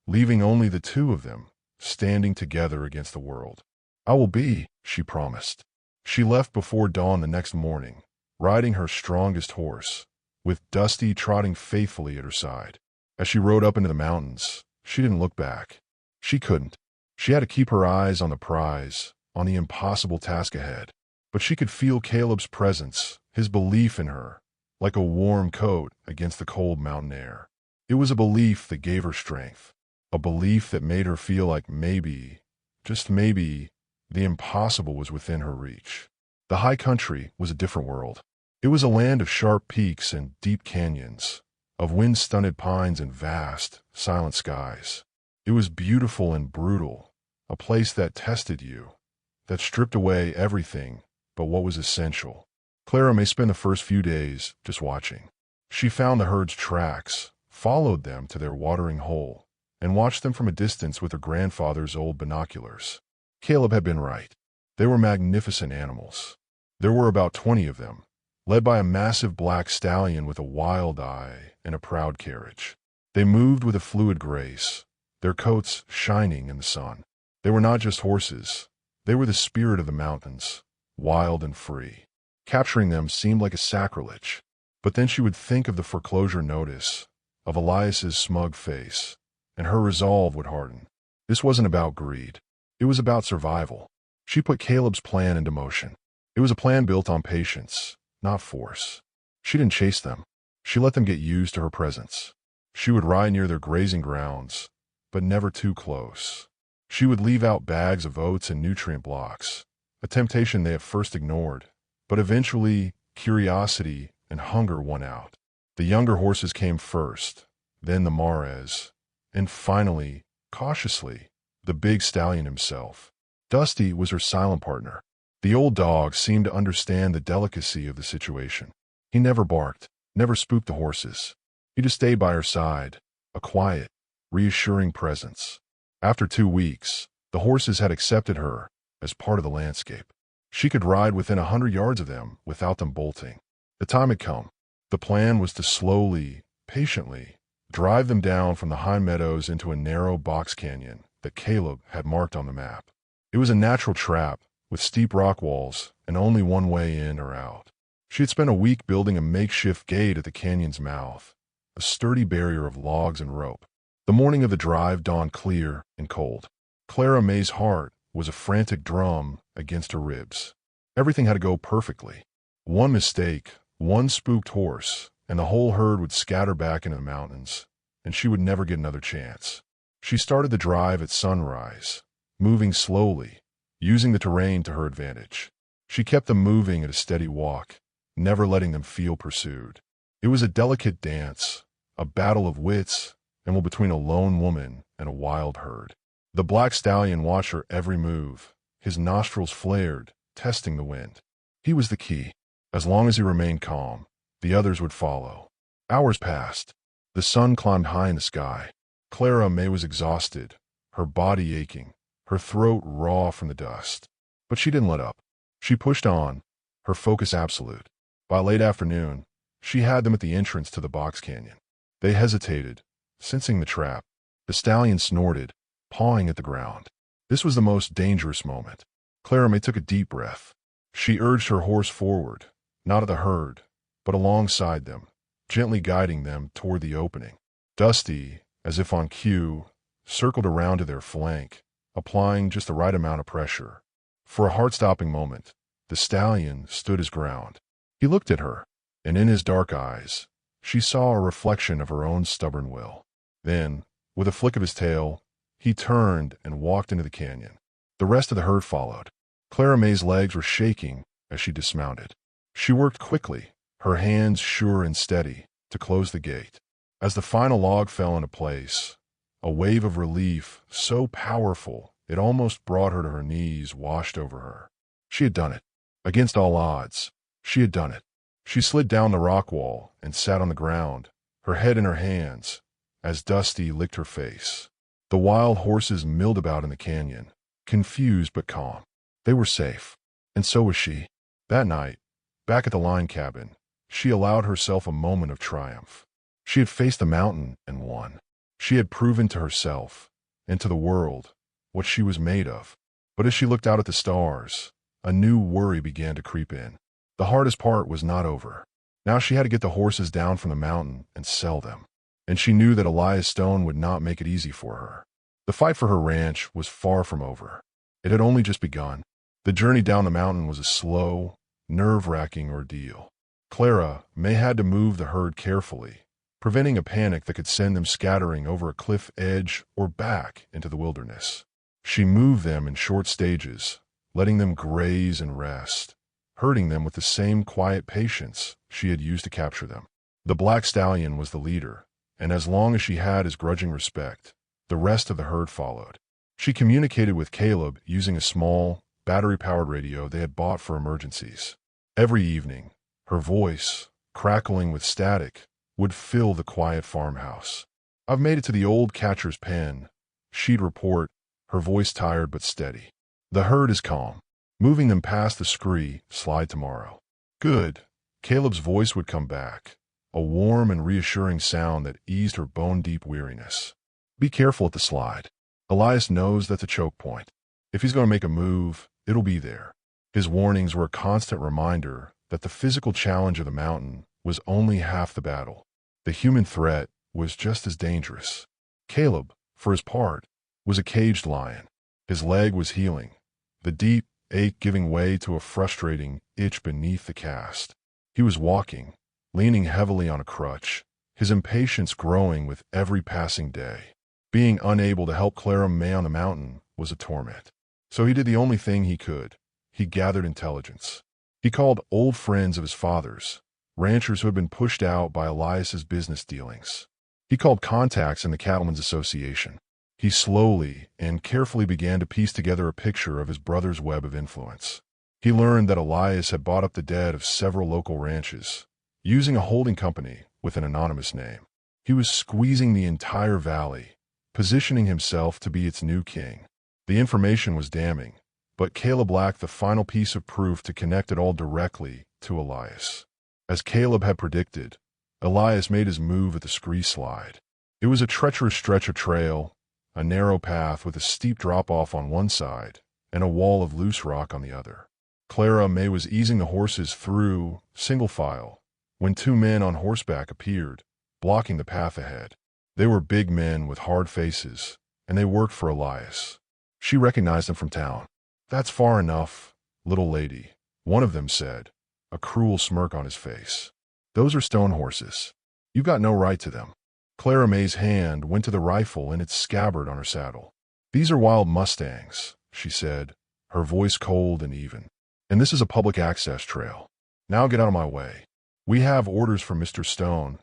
leaving only the two of them, standing together against the world. "I will be," she promised. She left before dawn the next morning, riding her strongest horse, with Dusty trotting faithfully at her side. As she rode up into the mountains, she didn't look back. She couldn't. She had to keep her eyes on the prize, on the impossible task ahead. But she could feel Caleb's presence, his belief in her, like a warm coat against the cold mountain air. It was a belief that gave her strength, a belief that made her feel like maybe, just maybe, the impossible was within her reach. The high country was a different world. It was a land of sharp peaks and deep canyons, of wind-stunted pines and vast, silent skies. It was beautiful and brutal, a place that tested you, that stripped away everything but what was essential. Clara Mae spent the first few days just watching. She found the herd's tracks, followed them to their watering hole, and watched them from a distance with her grandfather's old binoculars. Caleb had been right. They were magnificent animals. There were about 20 of them, led by a massive black stallion with a wild eye and a proud carriage. They moved with a fluid grace, their coats shining in the sun. They were not just horses. They were the spirit of the mountains, wild and free. Capturing them seemed like a sacrilege. But then she would think of the foreclosure notice, of Elias's smug face, and her resolve would harden. This wasn't about greed. It was about survival. She put Caleb's plan into motion. It was a plan built on patience, not force. She didn't chase them. She let them get used to her presence. She would ride near their grazing grounds, but never too close. She would leave out bags of oats and nutrient blocks, a temptation they at first ignored, but eventually curiosity and hunger won out. The younger horses came first, then the Mares, and finally, cautiously, the big stallion himself. Dusty was her silent partner. The old dog seemed to understand the delicacy of the situation. He never barked, never spooked the horses. He just stayed by her side, a quiet, reassuring presence. After 2 weeks, the horses had accepted her as part of the landscape. She could ride within 100 yards of them without them bolting. The time had come. The plan was to slowly, patiently, drive them down from the high meadows into a narrow box canyon that Caleb had marked on the map. It was a natural trap with steep rock walls and only one way in or out. She had spent a week building a makeshift gate at the canyon's mouth, a sturdy barrier of logs and rope. The morning of the drive dawned clear and cold. Clara Mae's heart was a frantic drum against her ribs. Everything had to go perfectly. One mistake, one spooked horse, and the whole herd would scatter back into the mountains, and she would never get another chance. She started the drive at sunrise, moving slowly, using the terrain to her advantage. She kept them moving at a steady walk, never letting them feel pursued. It was a delicate dance, a battle of wits, and between a lone woman and a wild herd. The black stallion watched her every move, his nostrils flared, testing the wind. He was the key. As long as he remained calm, the others would follow. Hours passed. The sun climbed high in the sky. Clara Mae was exhausted, her body aching, her throat raw from the dust. But she didn't let up. She pushed on, her focus absolute. By late afternoon, she had them at the entrance to the box canyon. They hesitated, sensing the trap. The stallion snorted, pawing at the ground. This was the most dangerous moment. Clara Mae took a deep breath. She urged her horse forward, not at the herd, but alongside them, gently guiding them toward the opening. Dusty, as if on cue, circled around to their flank, applying just the right amount of pressure. For a heart-stopping moment, the stallion stood his ground. He looked at her, and in his dark eyes, she saw a reflection of her own stubborn will. Then, with a flick of his tail, he turned and walked into the canyon. The rest of the herd followed. Clara Mae's legs were shaking as she dismounted. She worked quickly, her hands sure and steady, to close the gate. As the final log fell into place, a wave of relief so powerful it almost brought her to her knees washed over her. She had done it. Against all odds, she had done it. She slid down the rock wall and sat on the ground, her head in her hands, as Dusty licked her face. The wild horses milled about in the canyon, confused but calm. They were safe, and so was she. That night, back at the line cabin, she allowed herself a moment of triumph. She had faced the mountain and won. She had proven to herself, and to the world, what she was made of. But as she looked out at the stars, a new worry began to creep in. The hardest part was not over. Now she had to get the horses down from the mountain and sell them. And she knew that Elias Stone would not make it easy for her. The fight for her ranch was far from over. It had only just begun. The journey down the mountain was a slow, nerve-wracking ordeal. Clara Mae had to move the herd carefully, preventing a panic that could send them scattering over a cliff edge or back into the wilderness. She moved them in short stages, letting them graze and rest, herding them with the same quiet patience she had used to capture them. The black stallion was the leader, and as long as she had his grudging respect, the rest of the herd followed. She communicated with Caleb using a small, battery-powered radio they had bought for emergencies. Every evening, her voice, crackling with static, would fill the quiet farmhouse. "I've made it to the old catcher's pen," she'd report, her voice tired but steady. "The herd is calm. Moving them past the scree slide tomorrow." "Good." Caleb's voice would come back, a warm and reassuring sound that eased her bone-deep weariness. "Be careful at the slide. Elias knows that's a choke point. If he's going to make a move, it'll be there." His warnings were a constant reminder that the physical challenge of the mountain was only half the battle. The human threat was just as dangerous. Caleb, for his part, was a caged lion. His leg was healing, the deep ache giving way to a frustrating itch beneath the cast. He was walking, leaning heavily on a crutch, his impatience growing with every passing day. Being unable to help Clara Mae on the mountain was a torment. So he did the only thing he could. He gathered intelligence. He called old friends of his father's, ranchers who had been pushed out by Elias's business dealings. He called contacts in the Cattlemen's Association. He slowly and carefully began to piece together a picture of his brother's web of influence. He learned that Elias had bought up the dead of several local ranches, using a holding company with an anonymous name. He was squeezing the entire valley, positioning himself to be its new king. The information was damning, but Caleb lacked the final piece of proof to connect it all directly to Elias. As Caleb had predicted, Elias made his move at the scree slide. It was a treacherous stretch of trail, a narrow path with a steep drop-off on one side and a wall of loose rock on the other. Clara Mae was easing the horses through, single file, when two men on horseback appeared, blocking the path ahead. They were big men with hard faces, and they worked for Elias. She recognized them from town. "That's far enough, little lady," one of them said, a cruel smirk on his face. "Those are Stone horses. You've got no right to them." Clara Mae's hand went to the rifle in its scabbard on her saddle. "These are wild mustangs," she said, her voice cold and even. "And this is a public access trail. Now get out of my way." "We have orders from Mr. Stone,"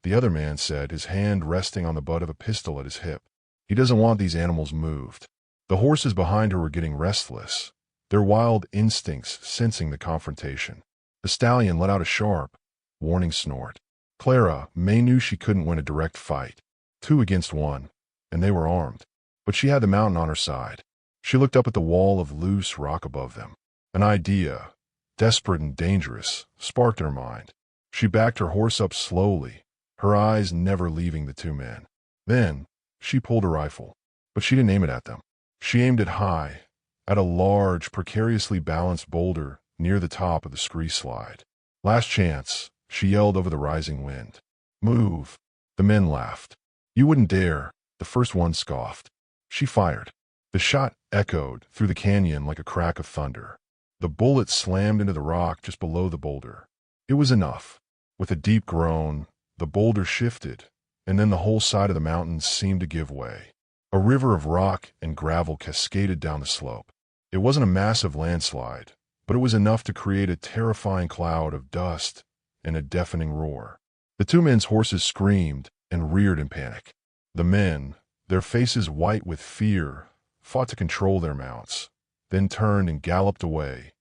the other man said, his hand resting on the butt of a pistol at his hip. "He doesn't want these animals moved." The horses behind her were getting restless, their wild instincts sensing the confrontation. The stallion let out a sharp, warning snort. Clara Mae knew she couldn't win a direct fight. 2 against 1, and they were armed. But she had the mountain on her side. She looked up at the wall of loose rock above them. An idea, desperate and dangerous, sparked in her mind. She backed her horse up slowly, her eyes never leaving the 2 men. Then, she pulled her rifle. But she didn't aim it at them. She aimed it high, at a large, precariously balanced boulder near the top of the scree slide. Last chance, she yelled over the rising wind. Move. The men laughed. You wouldn't dare, the first one scoffed. She fired. The shot echoed through the canyon like a crack of thunder. The bullet slammed into the rock just below the boulder. It was enough. With a deep groan, the boulder shifted, and then the whole side of the mountain seemed to give way. A river of rock and gravel cascaded down the slope. It wasn't a massive landslide, but it was enough to create a terrifying cloud of dust and a deafening roar. The 2 men's horses screamed and reared in panic. The men, their faces white with fear, fought to control their mounts, then turned and galloped away,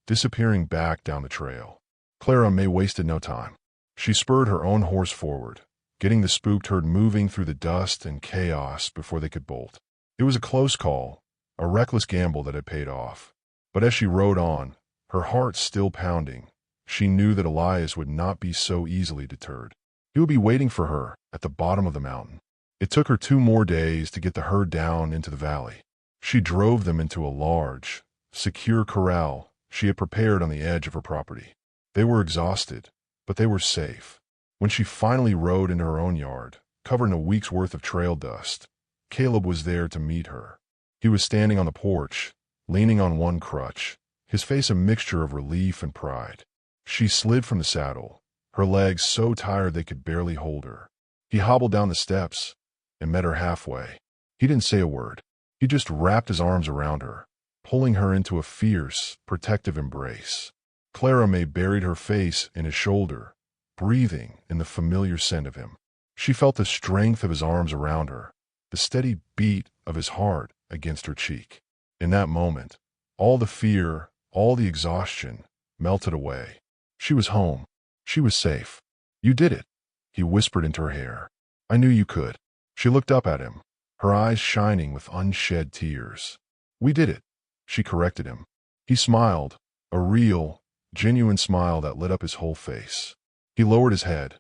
disappearing back down the trail. Clara Mae wasted no time. She spurred her own horse forward, getting the spooked herd moving through the dust and chaos before they could bolt. It was a close call, a reckless gamble that had paid off. But as she rode on, her heart still pounding, she knew that Elias would not be so easily deterred. He would be waiting for her at the bottom of the mountain. It took her 2 more days to get the herd down into the valley. She drove them into a large, secure corral she had prepared on the edge of her property. They were exhausted, but they were safe. When she finally rode into her own yard, covered in a week's worth of trail dust, Caleb was there to meet her. He was standing on the porch, leaning on one crutch, his face a mixture of relief and pride. She slid from the saddle, her legs so tired they could barely hold her. He hobbled down the steps and met her halfway. He didn't say a word. He just wrapped his arms around her, pulling her into a fierce, protective embrace. Clara Mae buried her face in his shoulder, breathing in the familiar scent of him. She felt the strength of his arms around her, the steady beat of his heart against her cheek. In that moment, all the fear, all the exhaustion melted away. She was home. She was safe. You did it, he whispered into her hair. I knew you could. She looked up at him, her eyes shining with unshed tears. We did it, she corrected him. He smiled, a real, genuine smile that lit up his whole face. He lowered his head,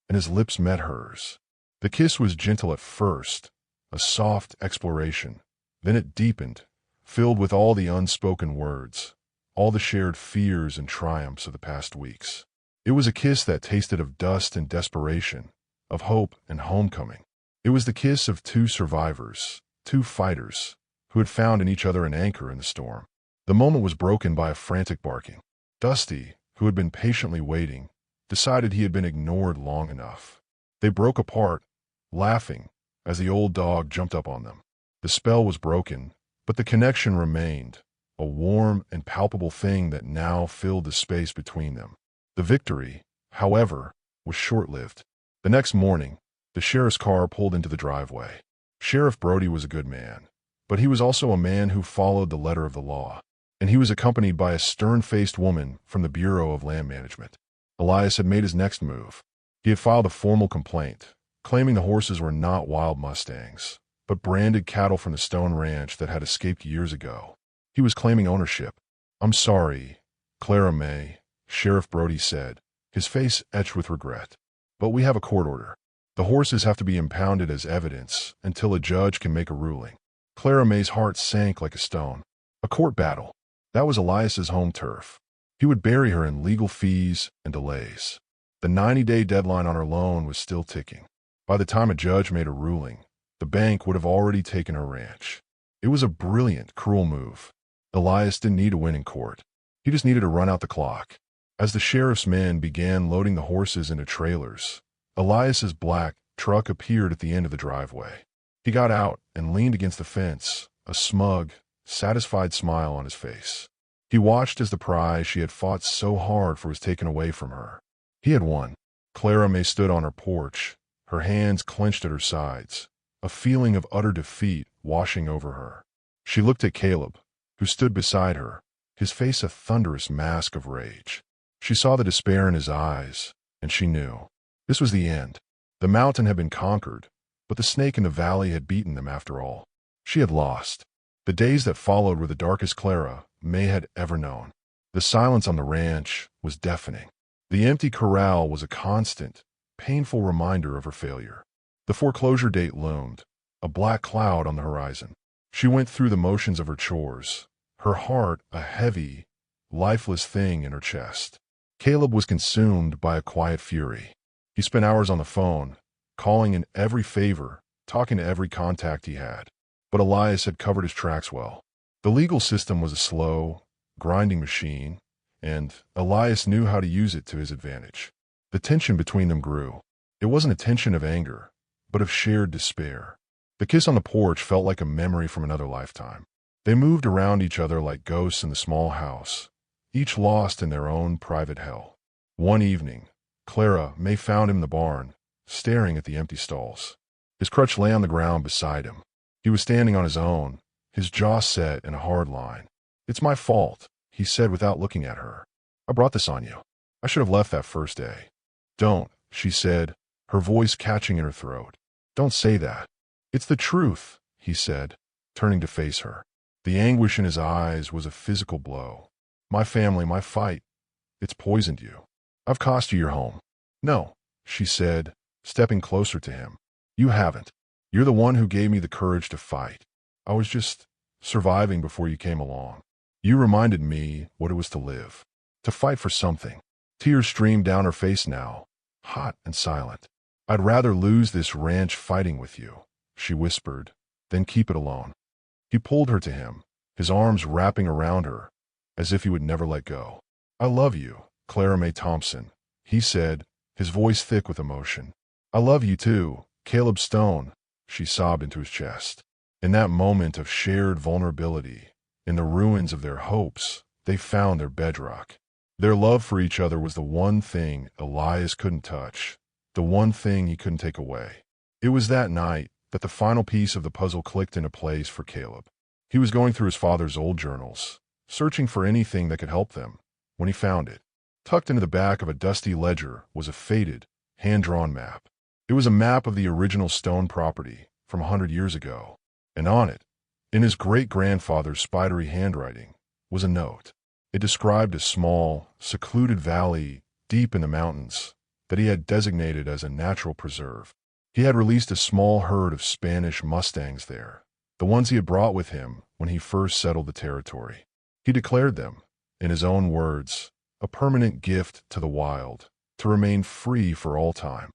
and his lips met hers. The kiss was gentle at first, a soft exploration. Then it deepened, filled with all the unspoken words, all the shared fears and triumphs of the past weeks. It was a kiss that tasted of dust and desperation, of hope and homecoming. It was the kiss of 2 survivors, 2 fighters, who had found in each other an anchor in the storm. The moment was broken by a frantic barking. Dusty, who had been patiently waiting, decided he had been ignored long enough. They broke apart, laughing, as the old dog jumped up on them. The spell was broken, but the connection remained, a warm and palpable thing that now filled the space between them. The victory, however, was short-lived. The next morning, the sheriff's car pulled into the driveway. Sheriff Brody was a good man, but he was also a man who followed the letter of the law, and he was accompanied by a stern-faced woman from the Bureau of Land Management. Elias had made his next move. He had filed a formal complaint, claiming the horses were not wild Mustangs, but branded cattle from the Stone Ranch that had escaped years ago. He was claiming ownership. I'm sorry, Clara Mae, Sheriff Brody said, his face etched with regret. But we have a court order. The horses have to be impounded as evidence until a judge can make a ruling. Clara Mae's heart sank like a stone. A court battle. That was Elias's home turf. He would bury her in legal fees and delays. The 90-day deadline on her loan was still ticking. By the time a judge made a ruling, the bank would have already taken her ranch. It was a brilliant, cruel move. Elias didn't need to win in court. He just needed to run out the clock. As the sheriff's men began loading the horses into trailers, Elias's black truck appeared at the end of the driveway. He got out and leaned against the fence, a smug, satisfied smile on his face. He watched as the prize she had fought so hard for was taken away from her. He had won. Clara Mae stood on her porch, her hands clenched at her sides, a feeling of utter defeat washing over her. She looked at Caleb, who stood beside her, his face a thunderous mask of rage. She saw the despair in his eyes, and she knew. This was the end. The mountain had been conquered, but the snake in the valley had beaten them after all. She had lost. The days that followed were the darkest Clara Mae had ever known. The silence on the ranch was deafening. The empty corral was a constant, painful reminder of her failure. The foreclosure date loomed, a black cloud on the horizon. She went through the motions of her chores, her heart a heavy, lifeless thing in her chest. Caleb was consumed by a quiet fury. He spent hours on the phone, calling in every favor, talking to every contact he had. But Elias had covered his tracks well. The legal system was a slow, grinding machine, and Elias knew how to use it to his advantage. The tension between them grew. It wasn't a tension of anger, but of shared despair. The kiss on the porch felt like a memory from another lifetime. They moved around each other like ghosts in the small house, each lost in their own private hell. One evening, Clara Mae found him in the barn, staring at the empty stalls. His crutch lay on the ground beside him. He was standing on his own, his jaw set in a hard line. "It's my fault," he said without looking at her. "I brought this on you. I should have left that first day." "Don't," she said, her voice catching in her throat. "Don't say that." "It's the truth," he said, turning to face her. The anguish in his eyes was a physical blow. "My family, my fight, it's poisoned you. I've cost you your home." "No," she said, stepping closer to him. "You haven't. You're the one who gave me the courage to fight. I was just surviving before you came along. You reminded me what it was to live, to fight for something." Tears streamed down her face now, hot and silent. "I'd rather lose this ranch fighting with you," she whispered, "than keep it alone." He pulled her to him, his arms wrapping around her, as if he would never let go. "I love you, Clara Mae Thompson," he said, his voice thick with emotion. "I love you too, Caleb Stone," she sobbed into his chest. In that moment of shared vulnerability, in the ruins of their hopes, they found their bedrock. Their love for each other was the one thing Elias couldn't touch, the one thing he couldn't take away. It was that night that the final piece of the puzzle clicked into place for Caleb. He was going through his father's old journals, searching for anything that could help them, when he found it. Tucked into the back of a dusty ledger was a faded, hand-drawn map. It was a map of the original Stone property from 100 years ago, and on it, in his great-grandfather's spidery handwriting, was a note. It described a small, secluded valley deep in the mountains that he had designated as a natural preserve. He had released a small herd of Spanish Mustangs there, the ones he had brought with him when he first settled the territory. He declared them, in his own words, a permanent gift to the wild, to remain free for all time.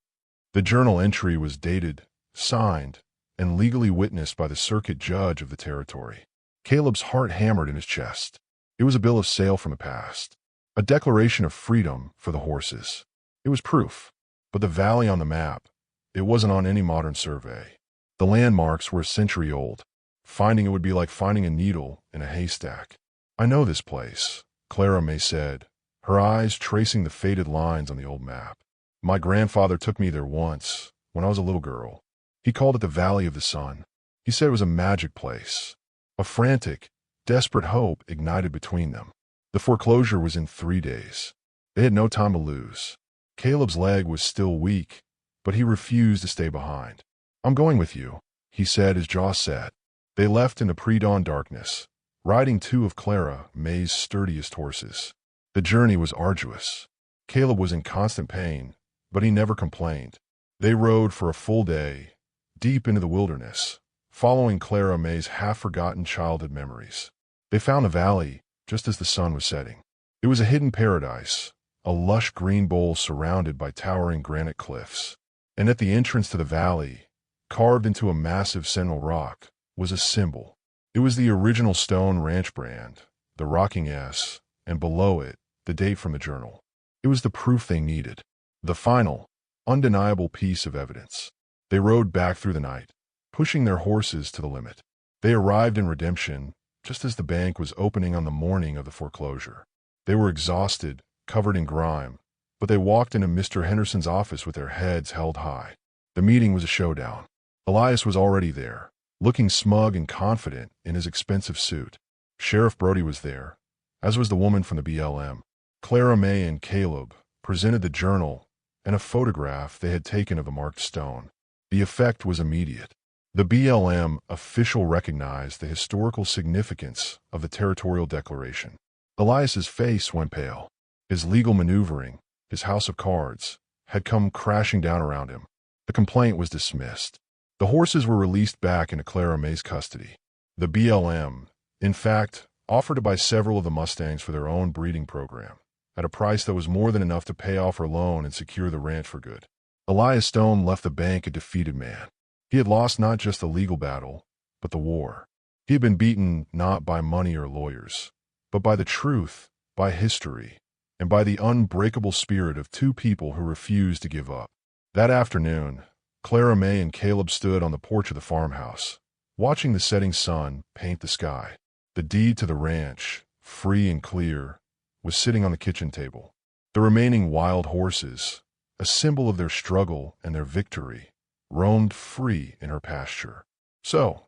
The journal entry was dated, signed, and legally witnessed by the circuit judge of the territory. Caleb's heart hammered in his chest. It was a bill of sale from the past, a declaration of freedom for the horses. It was proof, but the valley on the map, it wasn't on any modern survey. The landmarks were a century old. Finding it would be like finding a needle in a haystack. "I know this place," Clara Mae said, her eyes tracing the faded lines on the old map. "My grandfather took me there once, when I was a little girl. He called it the Valley of the Sun. He said it was a magic place." A frantic, desperate hope ignited between them. The foreclosure was in 3 days. They had no time to lose. Caleb's leg was still weak, but he refused to stay behind. "I'm going with you," he said, his jaw set. They left in the pre-dawn darkness, riding 2 of Clara Mae's sturdiest horses. The journey was arduous. Caleb was in constant pain, but he never complained. They rode for a full day, deep into the wilderness, following Clara Mae's half-forgotten childhood memories. They found the valley just as the sun was setting. It was a hidden paradise, a lush green bowl surrounded by towering granite cliffs. And at the entrance to the valley, carved into a massive sentinel rock, was a symbol. It was the original Stone Ranch brand, the rocking S, and below it, the date from the journal. It was the proof they needed, the final, undeniable piece of evidence. They rode back through the night, pushing their horses to the limit. They arrived in Redemption just as the bank was opening on the morning of the foreclosure. They were exhausted, covered in grime, but they walked into Mr. Henderson's office with their heads held high. The meeting was a showdown. Elias was already there, looking smug and confident in his expensive suit. Sheriff Brody was there, as was the woman from the BLM. Clara Mae and Caleb presented the journal and a photograph they had taken of the marked stone. The effect was immediate. The BLM official recognized the historical significance of the territorial declaration. Elias's face went pale. His legal maneuvering, his house of cards, had come crashing down around him. The complaint was dismissed. The horses were released back into Clara Mae's custody. The BLM, in fact, offered to buy several of the Mustangs for their own breeding program, at a price that was more than enough to pay off her loan and secure the ranch for good. Elias Stone left the bank a defeated man. He had lost not just the legal battle, but the war. He had been beaten not by money or lawyers, but by the truth, by history, and by the unbreakable spirit of two people who refused to give up. That afternoon, Clara Mae and Caleb stood on the porch of the farmhouse, watching the setting sun paint the sky. The deed to the ranch, free and clear, was sitting on the kitchen table. The remaining wild horses, a symbol of their struggle and their victory, roamed free in her pasture. "So,"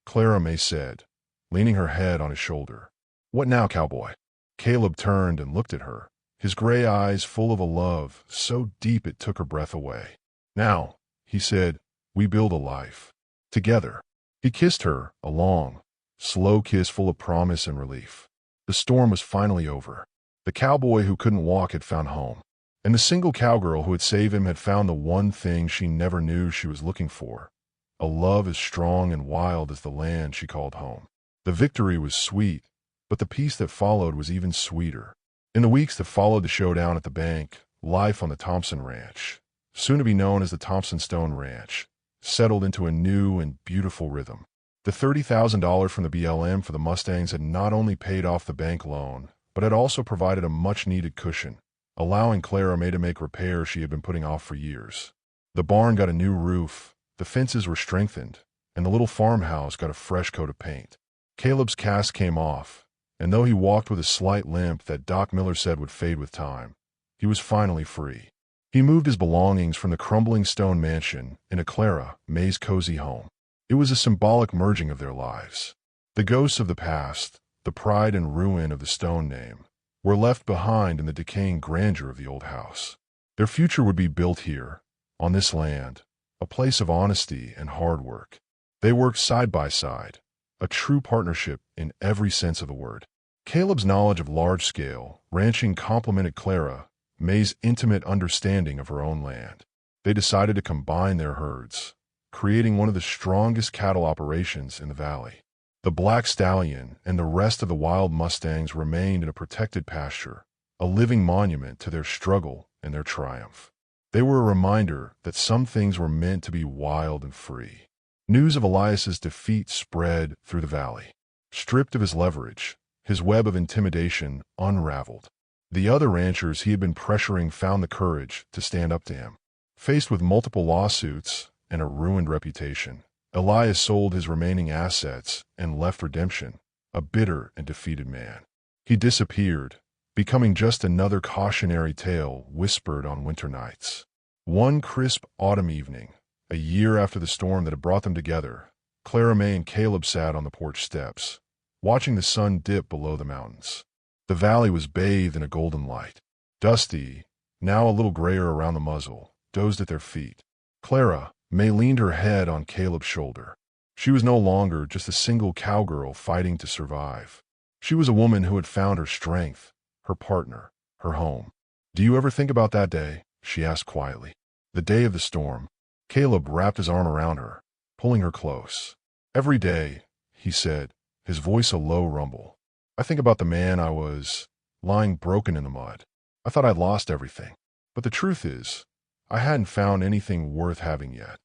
Clara Mae said, leaning her head on his shoulder. "What now, Cowboy?" Caleb turned and looked at her, his gray eyes full of a love so deep it took her breath away. "Now," he said, "we build a life. Together." He kissed her, a long, slow kiss full of promise and relief. The storm was finally over. The cowboy who couldn't walk had found home, and the single cowgirl who had saved him had found the one thing she never knew she was looking for, a love as strong and wild as the land she called home. The victory was sweet, but the peace that followed was even sweeter. In the weeks that followed the showdown at the bank, life on the Thompson Ranch, soon to be known as the Thompson Stone Ranch, settled into a new and beautiful rhythm. The $30,000 from the BLM for the Mustangs had not only paid off the bank loan, but had also provided a much-needed cushion, allowing Clara Mae to make repairs she had been putting off for years. The barn got a new roof, the fences were strengthened, and the little farmhouse got a fresh coat of paint. Caleb's cast came off, and though he walked with a slight limp that Doc Miller said would fade with time, he was finally free. He moved his belongings from the crumbling stone mansion into Clara Mae's cozy home. It was a symbolic merging of their lives. The ghosts of the past, the pride and ruin of the stone name, were left behind in the decaying grandeur of the old house. Their future would be built here, on this land, a place of honesty and hard work. They worked side by side, a true partnership in every sense of the word. Caleb's knowledge of large-scale ranching complemented Clara Mae's intimate understanding of her own land. They decided to combine their herds, creating one of the strongest cattle operations in the valley. The Black Stallion and the rest of the wild Mustangs remained in a protected pasture, a living monument to their struggle and their triumph. They were a reminder that some things were meant to be wild and free. News of Elias's defeat spread through the valley. Stripped of his leverage, his web of intimidation unraveled. The other ranchers he had been pressuring found the courage to stand up to him. Faced with multiple lawsuits and a ruined reputation, Elias sold his remaining assets and left redemption, a bitter and defeated man. He disappeared, becoming just another cautionary tale whispered on winter nights. One crisp autumn evening, a year after the storm that had brought them together, Clara Mae and Caleb sat on the porch steps, watching the sun dip below the mountains. The valley was bathed in a golden light. Dusty, now a little grayer around the muzzle, dozed at their feet. Clara Mae leaned her head on Caleb's shoulder. She was no longer just a single cowgirl fighting to survive. She was a woman who had found her strength, her partner, her home. "Do you ever think about that day?" she asked quietly. "The day of the storm." Caleb wrapped his arm around her, pulling her close. "Every day," he said, his voice a low rumble. "I think about the man I was, lying broken in the mud. I thought I'd lost everything. But the truth is, I hadn't found anything worth having yet."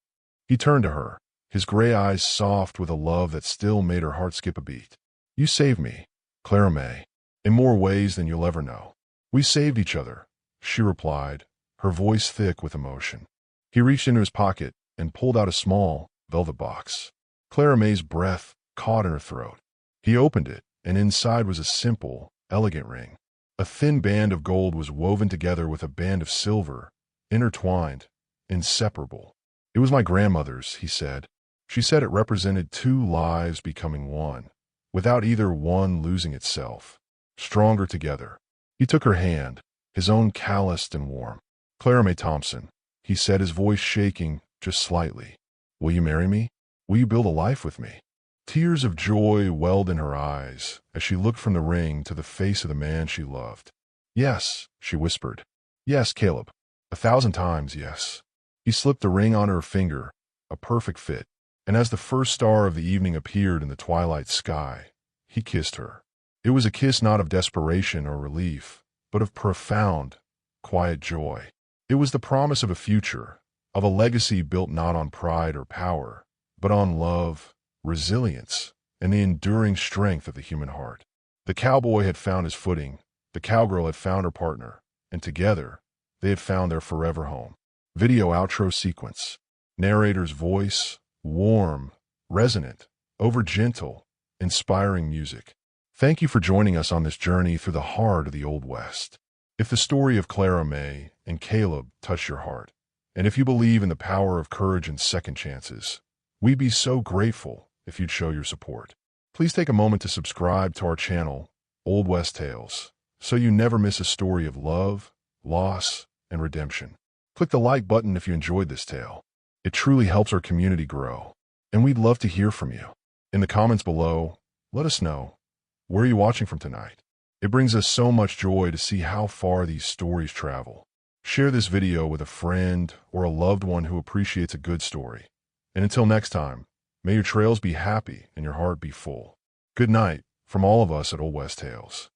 He turned to her, his gray eyes soft with a love that still made her heart skip a beat. "You saved me, Clara Mae, in more ways than you'll ever know." "We saved each other," she replied, her voice thick with emotion. He reached into his pocket and pulled out a small, velvet box. Clara Mae's breath caught in her throat. He opened it, and inside was a simple, elegant ring. A thin band of gold was woven together with a band of silver, intertwined, inseparable. "It was my grandmother's," he said. "She said it represented two lives becoming one, without either one losing itself." stronger together. He took her hand, his own calloused and warm. "Clara Mae Thompson," he said, his voice shaking just slightly. "Will you marry me? Will you build a life with me?" Tears of joy welled in her eyes as she looked from the ring to the face of the man she loved. "Yes," she whispered. "Yes, Caleb. 1,000 times yes." He slipped the ring on her finger, a perfect fit, and as the first star of the evening appeared in the twilight sky, he kissed her. It was a kiss not of desperation or relief, but of profound, quiet joy. It was the promise of a future, of a legacy built not on pride or power, but on love, resilience, and the enduring strength of the human heart. The cowboy had found his footing, the cowgirl had found her partner, and together, they had found their forever home. Video outro sequence. Narrator's voice, warm, resonant, over gentle, inspiring music. Thank you for joining us on this journey through the heart of the Old West. If the story of Clara Mae and Caleb touched your heart, and if you believe in the power of courage and second chances, we'd be so grateful if you'd show your support. Please take a moment to subscribe to our channel, Old West Tales, so you never miss a story of love, loss, and redemption. Click the like button if you enjoyed this tale. It truly helps our community grow, and we'd love to hear from you. In the comments below, let us know, where are you watching from tonight? It brings us so much joy to see how far these stories travel. Share this video with a friend or a loved one who appreciates a good story. And until next time, may your trails be happy and your heart be full. Good night from all of us at Old West Tales.